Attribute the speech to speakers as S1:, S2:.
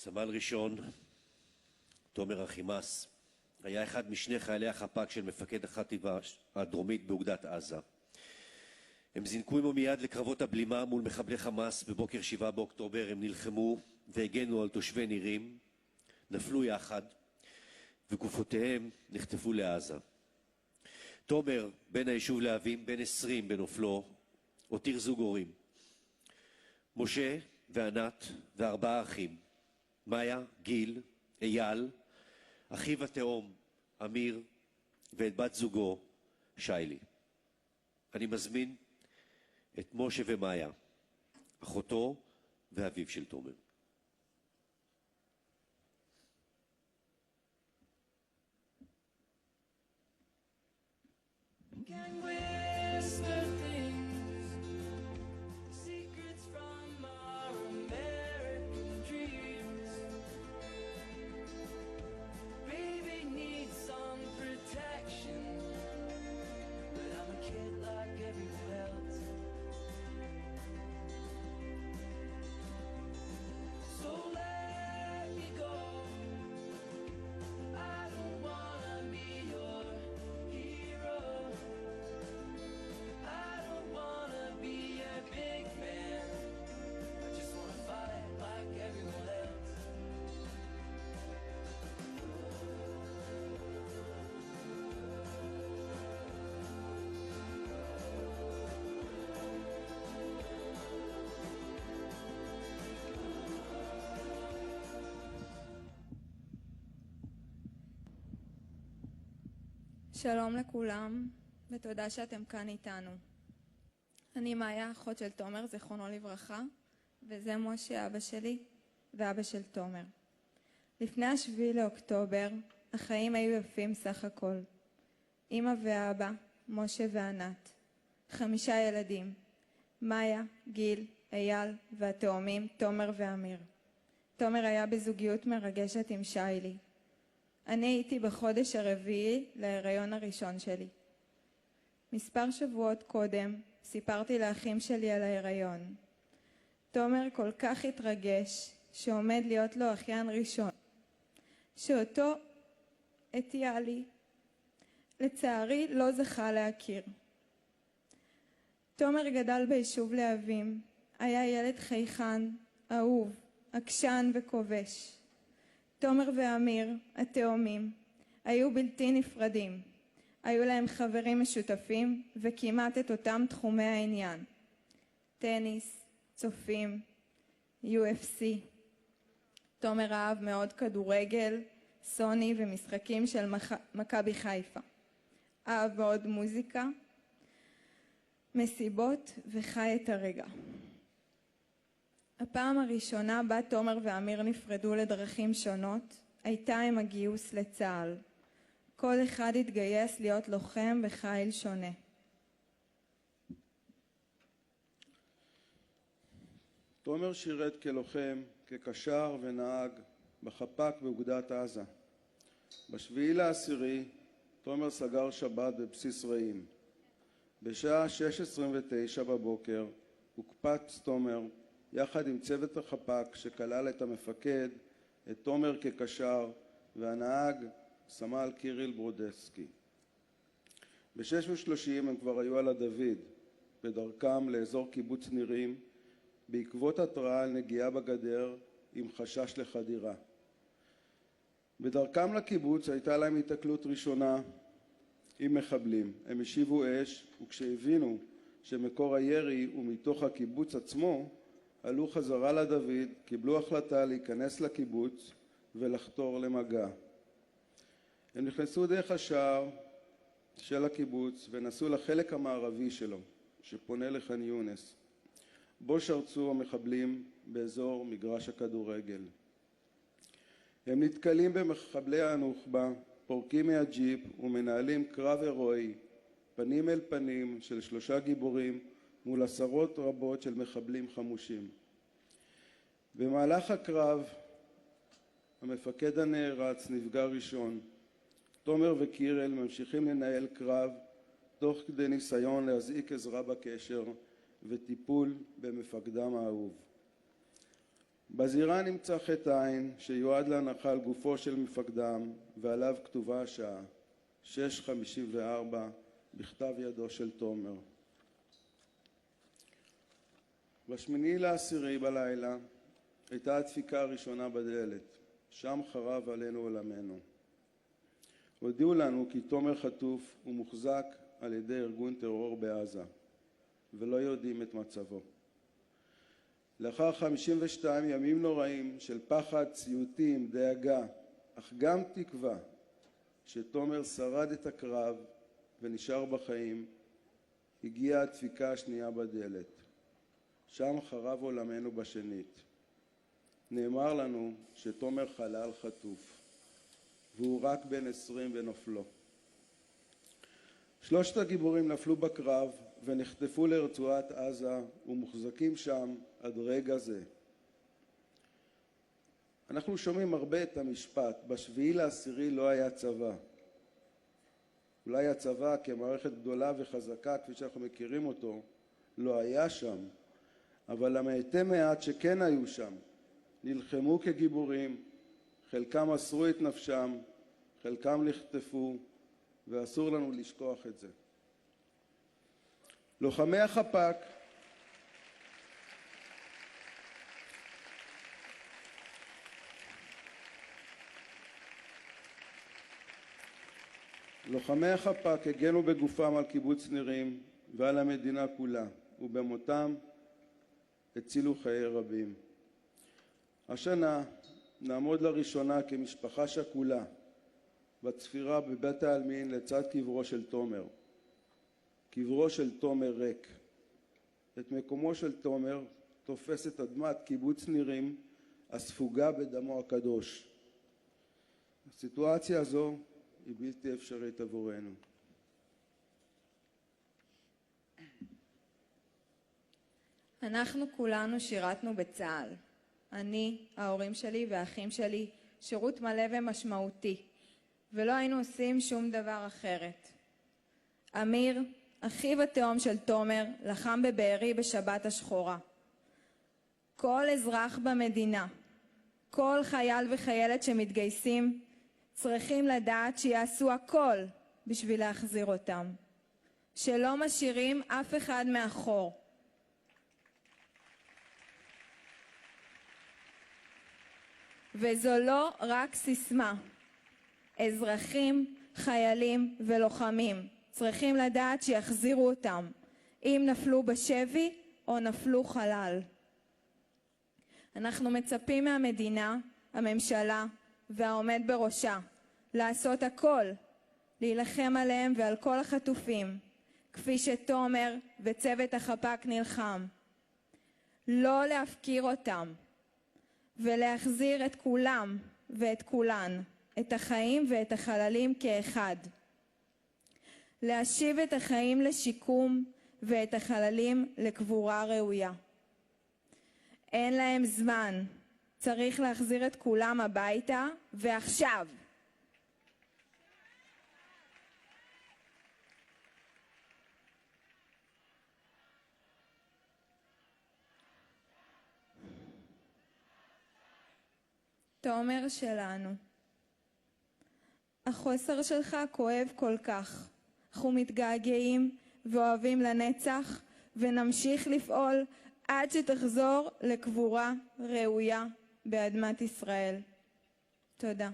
S1: סמל ראשון תומר אחימס היה אחד משני חיילי החפ"ק של מפקד החטיבה הדרומית באוגדת עזה. הם זינקו עמו מיד לקרבות הבלימה מול מחבלי חמאס בבוקר 7 באוקטובר. הם נלחמו והגנו על תושבי נירים, נפלו יחד וגופותיהם נחטפו לעזה. תומר, בן היישוב להבים, בן 20 בנופלו, הותיר זוג הורים. משה וענת וארבעה אחים, מאיה, גיל, אייל, אחיו התאום, אמיר, ואת בת זוגו, שיילי. אני מזמין את משה ומאיה, אחותו ואביו של תומר.
S2: שלום לכולם, ותודה שאתם כאן איתנו. אני מאיה, אחות של תומר, זכרונו לברכה, וזה משה, אבא שלי, ואבא של תומר. לפני 7 לאוקטובר, החיים היו יפים סך הכל. אמא ואבא, משה וענת. 5 ילדים, מאיה, גיל, אייל, והתאומים, תומר ואמיר. תומר היה בזוגיות מרגשת עם שיילי. אני הייתי בחודש הרביעי להיריון הראשון שלי. מספר שבועות קודם סיפרתי לאחים שלי על ההיריון. תומר כל כך התרגש שעומד להיות לו אחיין ראשון, שאותו הטיע לי. לצערי לא זכה להכיר. תומר גדל ביישוב להבים, היה ילד חייכן, אהוב, עקשן וכובש. תומר ואמיר, התאומים, היו בלתי נפרדים. היו להם חברים משותפים וכמעט את אותם תחומי העניין. טניס, צופים, UFC. תומר אהב מאוד כדורגל, סוני ומשחקים של מכבי חיפה. אהב מאוד מוזיקה, מסיבות וחי את הרגע. הפעם הראשונה בה תומר ואמיר נפרדו לדרכים שונות הייתה עם הגיוס לצה"ל. כל אחד התגייס להיות לוחם בחיל שונה.
S3: תומר שירת כלוחם, כקשר ונהג בחפ"ק באוגדת עזה. ב7/10 תומר סגר שבת בבסיס רעים. בשעה 6:29 בבוקר הוקפץ תומר יחד עם צוות החפ"ק שכלל את המפקד, את תומר כקשר והנהג סמל קיריל ברודסקי. ב6:30 הם כבר היו על הדוד, בדרכם לאזור קיבוץ נירים, בעקבות התראה על נגיעה בגדר עם חשש לחדירה. בדרכם לקיבוץ הייתה להם התקלות ראשונה עם מחבלים. הם השיבו אש, וכשהבינו שמקור הירי הוא מתוך הקיבוץ עצמו, עלו חזרה לדוד, קיבלו החלטה להיכנס לקיבוץ ולחתור למגע. הם נכנסו דרך השער של הקיבוץ ונסעו לחלק המערבי שלו, שפונה לח'אן יונס, בו שרצו המחבלים באזור מגרש הכדורגל. הם נתקלים במחבלי הנוח'בה, פורקים מהג'יפ ומנהלים קרב הירואי, פנים אל פנים של 3 גיבורים מול עשרות רבות של מחבלים חמושים. במהלך הקרב המפקד הנערץ נפגע ראשון. תומר וקירל ממשיכים לנהל קרב תוך כדי ניסיון להזעיק עזרה בקשר וטיפול במפקדם האהוב. בזירה נמצא חטא עין שיועד להנחה על גופו של מפקדם, ועליו כתובה השעה 6:54 בכתב ידו של תומר. ב8/10 בלילה הייתה הדפיקה הראשונה בדלת. שם חרב עלינו עולמנו. הודיעו לנו כי תומר חטוף ומוחזק על ידי ארגון טרור בעזה, ולא יודעים את מצבו. לאחר 52 ימים נוראים של פחד, ציוטים, דאגה, אך גם תקווה שתומר שרד את הקרב ונשאר בחיים, הגיעה הדפיקה השנייה בדלת. שם חרב עולמנו בשנית. נאמר לנו שתומר חלל חטוף, והוא רק בן 20 ונופלו. 3 הגיבורים נפלו בקרב ונחטפו לרצועת עזה ומוחזקים שם עד רגע זה. אנחנו שומעים הרבה את המשפט, ב7/10 לא היה צבא. אולי הצבא כמערכת גדולה וחזקה כפי שאנחנו מכירים אותו לא היה שם, אבל המעטי מעט שכן היו שם נלחמו כגיבורים, חלקם מסרו את נפשם, חלקם נחטפו, ואסור לנו לשכוח את זה. לוחמי החפ"ק הגנו בגופם על קיבוץ נירים ועל המדינה כולה, ובמותם הצילו חיי רבים. השנה נעמוד לראשונה כמשפחה שכולה בצפירה בבית העלמין לצד קברו של תומר. קברו של תומר ריק. את מקומו של תומר תופסת אדמת קיבוץ נירים הספוגה בדמו הקדוש. הסיטואציה הזו היא בלתי אפשרית עבורנו.
S2: אנחנו כולנו שירתנו בצה"ל. אני, ההורים שלי והאחים שלי, שירות מלא ומשמעותי, ולא היינו עושים שום דבר אחרת. אמיר, אחיו התאום של תומר, לחם בבארי בשבת השחורה. כל אזרח במדינה, כל חייל וחיילת שמתגייסים, צריכים לדעת שיעשו הכל בשביל להחזיר אותם. שלא משאירים אף אחד מאחור. וזו לא רק סיסמה. אזרחים, חיילים ולוחמים צריכים לדעת שיחזירו אותם, אם נפלו בשבי או נפלו חלל. אנחנו מצפים מהמדינה, הממשלה והעומד בראשה לעשות הכל, להילחם עליהם ועל כל החטופים, כפי שתומר וצוות החפ"ק נלחם. לא להפקיר אותם, ולהחזיר את כולם ואת כולן, את החיים ואת החללים כאחד. להשיב את החיים לשיקום ואת החללים לקבורה ראויה. אין להם זמן, צריך להחזיר את כולם הביתה ועכשיו. תומר שלנו, החוסר שלך כואב כל כך. אנחנו מתגעגעים ואוהבים לנצח, ונמשיך לפעול עד שתחזור לקבורה ראויה באדמת ישראל. תודה.